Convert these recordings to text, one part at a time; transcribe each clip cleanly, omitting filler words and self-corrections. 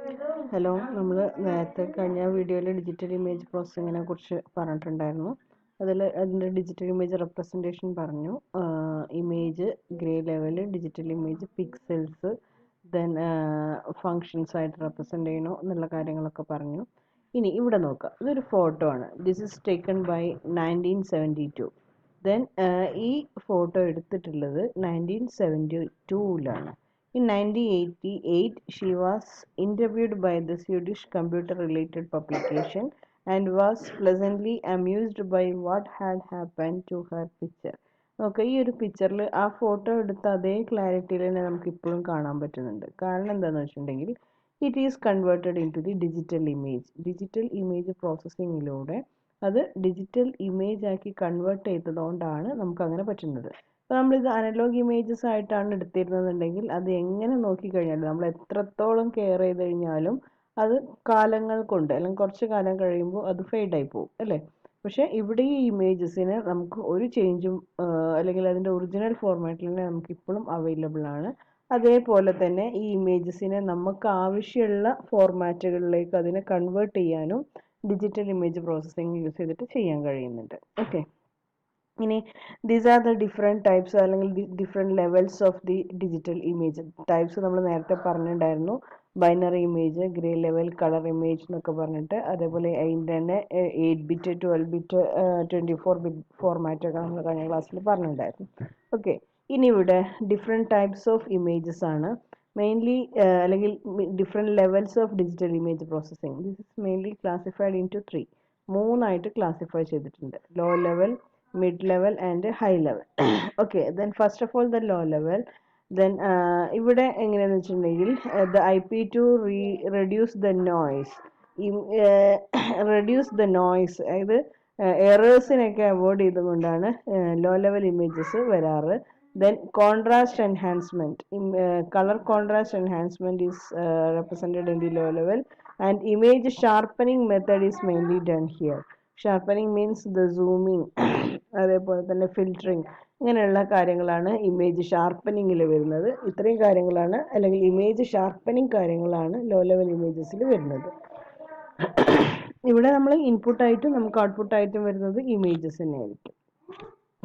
Hello, നമ്മൾ നേരത്തെ കഴിഞ്ഞ വീഡിയോയിൽ ഡിജിറ്റൽ ഇമേജ് പ്രോസസ്സിങ്ങിനെ കുറിച്ച് പറഞ്ഞിട്ടുണ്ടായിരുന്നു. അതിൻ്റെ ഡിജിറ്റൽ ഇമേജ് റെപ്രസെൻറ്റേഷൻ പറഞ്ഞു. Image grey level, digital image pixels, then functions ആയിട്ട് റെപ്രസെൻ്റ് ചെയ്യണോ എന്നുള്ള കാര്യങ്ങളൊക്കെ പറഞ്ഞു. ഇനി ഇവിടെ നോക്കാം, ഇതൊരു ഫോട്ടോ ആണ്. This is taken by 1972. Then ഈ ഫോട്ടോ എടുത്തിട്ടുള്ളത് 1972-ലാണ്. In 1988, she was interviewed by the Swedish computer-related publication and was pleasantly amused by what had happened to her picture. Okay, ഈ ഒരു പിക്ചറിൽ ആ ഫോട്ടോ എടുത്ത അതേ ക്ലാരിറ്റിയിൽ തന്നെ നമുക്ക് ഇപ്പോഴും കാണാൻ പറ്റുന്നുണ്ട്. കാരണം എന്താണെന്ന് വെച്ചിട്ടുണ്ടെങ്കിൽ it is converted into the digital image. Digital image പ്രോസസ്സിങ്ങിലൂടെ അത് ഡിജിറ്റൽ ഇമേജ് ആക്കി കൺവേർട്ട് ചെയ്തതുകൊണ്ടാണ് നമുക്ക് അങ്ങനെ പറ്റുന്നത്. അപ്പോൾ നമ്മളിത് അനലോഗ് ഇമേജസ് ആയിട്ടാണ് എടുത്തിരുന്നതെന്നുണ്ടെങ്കിൽ അത് എങ്ങനെ നോക്കിക്കഴിഞ്ഞാലും നമ്മൾ എത്രത്തോളം കെയർ ചെയ്ത് കഴിഞ്ഞാലും അത് കാലങ്ങൾ കൊണ്ട് അല്ലെങ്കിൽ കുറച്ച് കാലം കഴിയുമ്പോൾ അത് ഫെയ്ഡായി പോകും അല്ലേ. പക്ഷേ ഇവിടെ ഈ ഇമേജസിന് നമുക്ക് ഒരു ചേഞ്ചും അല്ലെങ്കിൽ അതിൻ്റെ ഒറിജിനൽ ഫോർമാറ്റിൽ തന്നെ നമുക്ക് ഇപ്പോഴും അവൈലബിൾ ആണ്. അതേപോലെ തന്നെ ഈ ഇമേജസിനെ നമുക്ക് ആവശ്യമുള്ള ഫോർമാറ്റുകളിലേക്ക് അതിനെ കൺവേർട്ട് ചെയ്യാനും ഡിജിറ്റൽ ഇമേജ് പ്രോസസ്സിംഗ് യൂസ് ചെയ്തിട്ട് ചെയ്യാൻ കഴിയുന്നുണ്ട്. ഓക്കെ, ഇനി these are the different types അല്ലെങ്കിൽ different levels of the digital image types. നമ്മൾ നേരത്തെ പറഞ്ഞിട്ടുണ്ടായിരുന്നു, binary image, grey level, colour image എന്നൊക്കെ പറഞ്ഞിട്ട്. അതേപോലെ അതിൻ്റെ തന്നെ 8-bit, 12-bit, 24-bit ഫോർമാറ്റൊക്കെ നമ്മൾ കഴിഞ്ഞ ക്ലാസ്സിൽ പറഞ്ഞിട്ടുണ്ടായിരുന്നു. ഓക്കെ, ഇനി ഇവിടെ ഡിഫറെൻറ്റ് ടൈപ്സ് ഓഫ് ഇമേജസ് ആണ് മെയിൻലി, അല്ലെങ്കിൽ different levels of digital image processing. This is mainly classified into 3. മൂന്നായിട്ട് ക്ലാസിഫൈ ചെയ്തിട്ടുണ്ട്: low level, mid level and high level. Okay, then first of all the low level. Then ഇവിടെ എങ്ങനെയാണെന്ന് വെച്ചിട്ടുണ്ടെങ്കിൽ the IP2 reduce the noise. reduce the noise, അതായത് എറേഴ്സിനൊക്കെ avoid ചെയ്തുകൊണ്ടാണ് low level images വരാറ്. Then contrast enhancement, color contrast enhancement is represented in the low level, and image sharpening method is mainly done here. Sharpening means the zooming, അതേപോലെ തന്നെ filtering, ഇങ്ങനെയുള്ള കാര്യങ്ങളാണ് image ഷാർപ്പനിങ്ങിൽ വരുന്നത്. ഇത്രയും കാര്യങ്ങളാണ്, അല്ലെങ്കിൽ ഇമേജ് ഷാർപ്പനിങ് കാര്യങ്ങളാണ് ലോ ലെവൽ ഇമേജസിൽ വരുന്നത്. ഇവിടെ നമ്മൾ ഇൻപുട്ടായിട്ടും നമുക്ക് ഔട്ട്പുട്ടായിട്ടും വരുന്നത് ഇമേജസ് തന്നെയായിരിക്കും.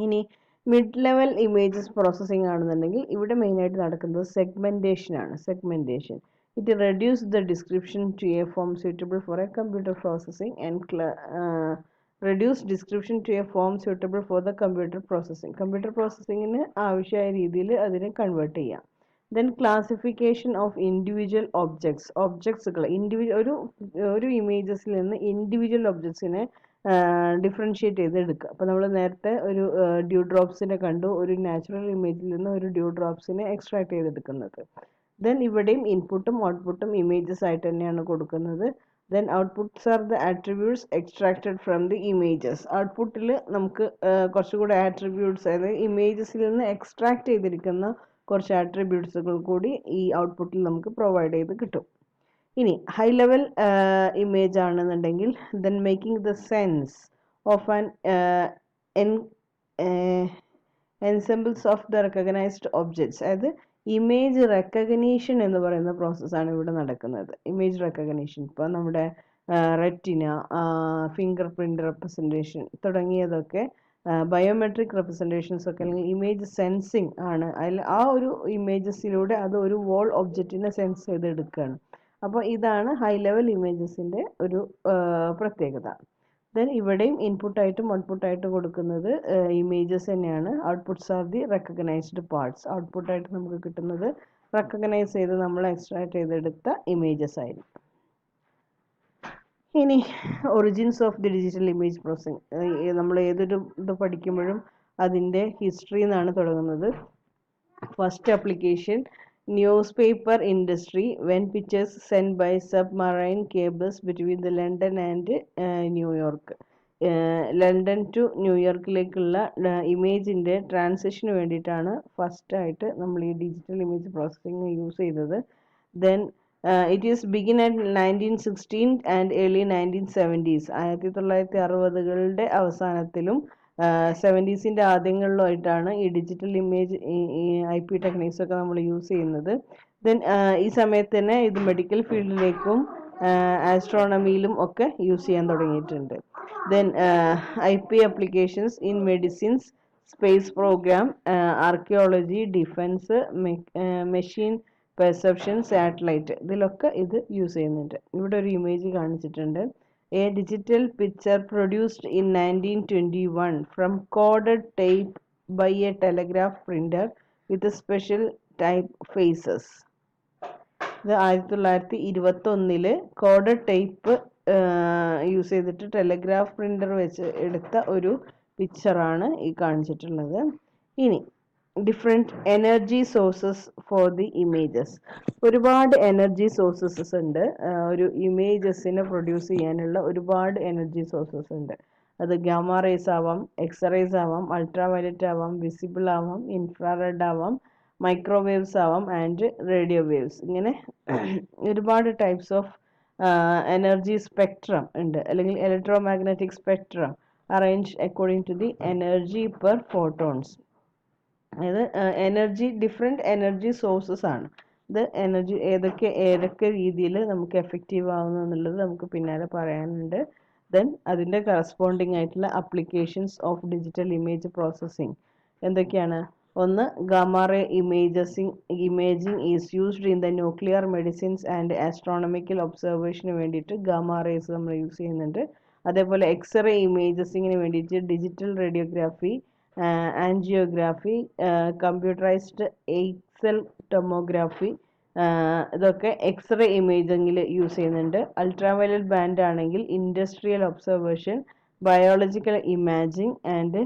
ഇനി മിഡ് ലെവൽ ഇമേജസ് പ്രോസസ്സിംഗ് ആണെന്നുണ്ടെങ്കിൽ ഇവിടെ മെയിനായിട്ട് നടക്കുന്നത് സെഗ്മെൻറ്റേഷൻ ആണ്. Segmentation, it reduce the description to a form suitable for a computer processing and reduce description to a form suitable for the computer processing. Computer പ്രോസസ്സിങ്ങിന് ആവശ്യമായ രീതിയിൽ അതിനെ കൺവേർട്ട് ചെയ്യാം. ദെൻ ക്ലാസിഫിക്കേഷൻ ഓഫ് ഇൻഡിവിജ്വൽ ഒബ്ജക്ട്സുകൾ. ഒരു ഇമേജസിൽ നിന്ന് ഇൻഡിവിജ്വൽ ഒബ്ജക്ട്സിനെ ഡിഫറൻഷിയേറ്റ് ചെയ്ത് എടുക്കുക. അപ്പോൾ നമ്മൾ നേരത്തെ ഒരു ഡ്യൂ ഡ്രോപ്സിനെ കണ്ടു, ഒരു നാച്ചുറൽ ഇമേജിൽ നിന്ന് ഒരു ഡ്യൂ ഡ്രോപ്സിനെ എക്സ്ട്രാക്ട് ചെയ്തെടുക്കുന്നത്. ദെൻ ഇവിടെയും ഇൻപുട്ടും ഔട്ട്പുട്ടും ഇമേജസ് ആയിട്ട് തന്നെയാണ് കൊടുക്കുന്നത്. Then outputs are the attributes extracted from the images. ഔട്ട്പുട്ടിൽ നമുക്ക് കുറച്ചുകൂടെ ആട്രിബ്യൂട്ട്സ്, അതായത് ഇമേജസിൽ നിന്ന് എക്സ്ട്രാക്ട് ചെയ്തിരിക്കുന്ന കുറച്ച് ആട്രിബ്യൂട്ട്സുകൾ കൂടി ഈ ഔട്ട്പുട്ടിൽ നമുക്ക് പ്രൊവൈഡ് ചെയ്ത് കിട്ടും. ഇനി ഹൈ ലെവൽ ഇമേജ് ആണെന്നുണ്ടെങ്കിൽ then making the sense of an ensembles of the recognized objects. അതായത് ഇമേജ് റെക്കഗ്നീഷൻ എന്ന് പറയുന്ന പ്രോസസ്സാണ് ഇവിടെ നടക്കുന്നത്. ഇമേജ് റെക്കഗ്നീഷൻ, ഇപ്പോൾ നമ്മുടെ റെറ്റിന, ഫിംഗർ പ്രിൻ്റ് റെപ്രസെൻറ്റേഷൻ തുടങ്ങിയതൊക്കെ ബയോമെട്രിക് റെപ്രസെൻറ്റേഷൻസ് ഒക്കെ, അല്ലെങ്കിൽ ഇമേജ് സെൻസിങ് ആണ്. അതിൽ ആ ഒരു ഇമേജസിലൂടെ അത് ഒരു വോൾ ഒബ്ജക്റ്റിനെ സെൻസ് ചെയ്തെടുക്കുകയാണ്. അപ്പോൾ ഇതാണ് ഹൈ ലെവൽ ഇമേജസിൻ്റെ ഒരു പ്രത്യേകത. ദെൻ ഇവിടെയും ഇൻപുട്ടായിട്ടും ഔട്ട്പുട്ടായിട്ടും കൊടുക്കുന്നത് ഇമേജസ് തന്നെയാണ്. Outputs are the recognised parts. ഔട്ട്പുട്ടായിട്ട് നമുക്ക് കിട്ടുന്നത് റെക്കഗ്നൈസ് ചെയ്ത് നമ്മൾ എക്സ്ട്രാക്ട് ചെയ്തെടുത്ത ഇമേജസ് ആയിരിക്കും. ഇനി origins of the digital image processing. നമ്മൾ ഏതൊരു ഇത് പഠിക്കുമ്പോഴും അതിൻ്റെ ഹിസ്റ്ററി എന്നാണ് തുടങ്ങുന്നത്. First application newspaper industry, when pictures sent by submarine cables between the London and New York. London to ന്യൂയോർക്കിലേക്കുള്ള ഇമേജിൻ്റെ ട്രാൻസിഷന് വേണ്ടിയിട്ടാണ് ഫസ്റ്റായിട്ട് നമ്മൾ ഈ ഡിജിറ്റൽ ഇമേജ് പ്രോസസ്സിംഗ് യൂസ് ചെയ്തത്. Then it is begin at 1916 and early 1970s. 1960കളുടെ അവസാനത്തിലും 70s ആദ്യങ്ങളിലുമായിട്ടാണ് ഈ ഡിജിറ്റൽ ഇമേജ് IP ടെക്നിക്സ് ഒക്കെ നമ്മൾ യൂസ് ചെയ്യുന്നത്. ദെൻ ഈ സമയത്ത് തന്നെ ഇത് മെഡിക്കൽ ഫീൽഡിലേക്കും ആസ്ട്രോണമിയിലും ഒക്കെ യൂസ് ചെയ്യാൻ തുടങ്ങിയിട്ടുണ്ട്. Then IP applications in medicines, space program, archaeology, defense, machine perception, satellite, ഇതിലൊക്കെ ഇത് യൂസ് ചെയ്യുന്നുണ്ട്. ഇവിടെ ഒരു ഇമേജ് കാണിച്ചിട്ടുണ്ട്. A digital picture produced in 1921 from coded tape by a telegraph printer with a special type faces. ഇത് 1921 coded type use ചെയ്തിട്ട് telegraph printer വെച്ച് എടുത്ത ഒരു പിക്ചറാണ് ഈ കാണിച്ചിട്ടുള്ളത്. ഇനി different energy sources for the images. ഒരുപാട് എനർജി സോഴ്സസ് ഉണ്ട്. ഒരു ഇമേജസിനെ പ്രൊഡ്യൂസ് ചെയ്യാനുള്ള ഒരുപാട് എനർജി സോഴ്സസ് ഉണ്ട്. അത് ഗാമ റേസ് ആവാം, എക്സ്റേസ് ആവാം, അൾട്രാ വയലറ്റ് ആവാം, വിസിബിൾ ആവാം, ഇൻഫ്രാറെഡ് ആവാം, മൈക്രോവേവ്സ് ആവാം ആൻഡ് റേഡിയോ വേവ്സ്. ഇങ്ങനെ ഒരുപാട് ടൈപ്സ് ഓഫ് എനർജി സ്പെക്ട്രം ഉണ്ട്, അല്ലെങ്കിൽ electromagnetic spectrum arrange according to the energy per photons. അതായത് എനർജി, ഡിഫറെൻറ്റ് എനർജി സോഴ്സസ് ആണ്. ഇത് എനർജി ഏതൊക്കെ രീതിയിൽ നമുക്ക് എഫക്റ്റീവ് ആവുന്നു എന്നുള്ളത് നമുക്ക് പിന്നാലെ പറയാനുണ്ട്. ദെൻ അതിൻ്റെ കറസ്പോണ്ടിങ് ആയിട്ടുള്ള applications of digital image processing എന്തൊക്കെയാണ്? ഒന്ന്, gamma ray imaging is used in the nuclear medicines and astronomical ഒബ്സർവേഷന് വേണ്ടിയിട്ട് ഗാമ റേസ് നമ്മൾ യൂസ് ചെയ്യുന്നുണ്ട്. അതേപോലെ എക്സ്റേ ഇമേജസിങ്ങിന് വേണ്ടിയിട്ട് digital radiography, angiography, computerized axial tomography, ഇതൊക്കെ എക്സ്റേ ഇമേജിങ്ങിൽ യൂസ് ചെയ്യുന്നുണ്ട്. അൾട്രാവയലറ്റ് ബാൻഡ് ആണെങ്കിൽ industrial observation, biological imaging and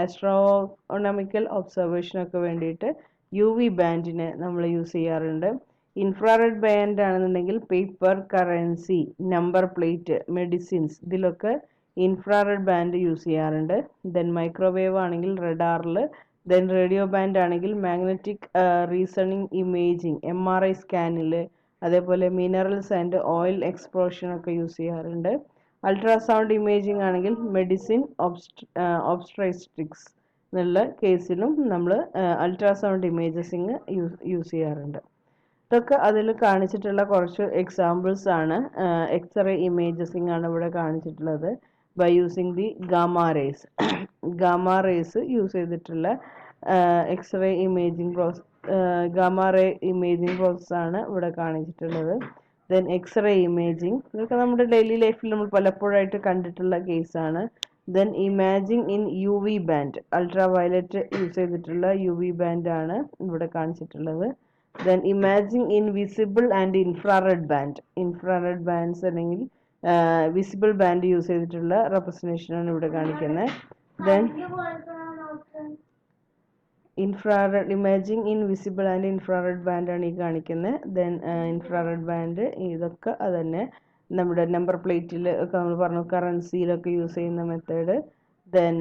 astronomical ഒബ്സർവേഷനൊക്കെ വേണ്ടിയിട്ട് UV ബാൻഡിനെ നമ്മൾ യൂസ് ചെയ്യാറുണ്ട്. ഇൻഫ്രാറെഡ് ബാൻഡ് ആണെന്നുണ്ടെങ്കിൽ paper, currency, number plate, medicines, ഇതിലൊക്കെ ഇൻഫ്രാറെഡ് ബാൻഡ് യൂസ് ചെയ്യാറുണ്ട്. ദെൻ മൈക്രോവേവ് ആണെങ്കിൽ റഡാറിൽ, ദെൻ റേഡിയോ ബാൻഡ് ആണെങ്കിൽ മാഗ്നറ്റിക് റീസണിങ് ഇമേജിങ്, MRI സ്കാനിൽ, അതേപോലെ മിനറൽസ് ആൻഡ് ഓയിൽ എക്സ്പ്ലോഷനൊക്കെ യൂസ് ചെയ്യാറുണ്ട്. അൾട്രാസൗണ്ട് ഇമേജിംഗ് ആണെങ്കിൽ മെഡിസിൻ, ഒബ്സ്ട്രൈസ്റ്റിക്സ് എന്നുള്ള കേസിലും നമ്മൾ അൾട്രാസൗണ്ട് ഇമേജസിങ് യൂസ് ചെയ്യാറുണ്ട്. ഇതൊക്കെ അതിൽ കാണിച്ചിട്ടുള്ള കുറച്ച് എക്സാമ്പിൾസ് ആണ്. എക്സ്റേ ഇമേജസിങ് ആണ് ഇവിടെ കാണിച്ചിട്ടുള്ളത്. By using the gamma rays use ചെയ്തിട്ടുള്ള x-ray imaging gamma ray imaging process ആണ് ഇവിടെ കാണിച്ചിട്ടുള്ളത്. ദെൻ എക്സ്റേ ഇമേജിംഗ്, ഇതൊക്കെ നമ്മുടെ ഡെയിലി ലൈഫിൽ നമ്മൾ പലപ്പോഴായിട്ട് കണ്ടിട്ടുള്ള കേസാണ്. Then imaging in UV band, ultra violet use ചെയ്തിട്ടുള്ള UV ബാൻഡ് ആണ് ഇവിടെ കാണിച്ചിട്ടുള്ളത്. Then imaging in visible and infrared bands അല്ലെങ്കിൽ വിസിബിൾ ബാൻഡ് യൂസ് ചെയ്തിട്ടുള്ള റെപ്രസെന്റേഷൻ ആണ് ഇവിടെ കാണിക്കുന്നത്. Then infrared imaging in visible and infrared band ആണ് ഈ കാണിക്കുന്നത്. ദെൻ ഇൻഫ്രാറെഡ് ബാൻഡ് ഇതൊക്കെ അത് തന്നെ നമ്മുടെ നമ്പർ പ്ലേറ്റിൽ ഒക്കെ നമ്മൾ പറഞ്ഞു, കറൻസിയിലൊക്കെ യൂസ് ചെയ്യുന്ന method. Then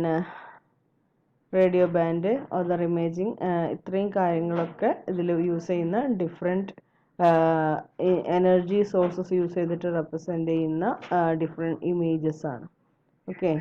radio band, other imaging, ഇത്രയും കാര്യങ്ങളൊക്കെ ഇതിൽ യൂസ് ചെയ്യുന്ന ഡിഫറെൻറ്റ് എനർജി സോഴ്സസ് യൂസ് ചെയ്തിട്ട് റെപ്രസെൻ്റ് ചെയ്യുന്ന ഡിഫറെൻറ്റ് ഇമേജസ് ആണ്. ഓക്കെ.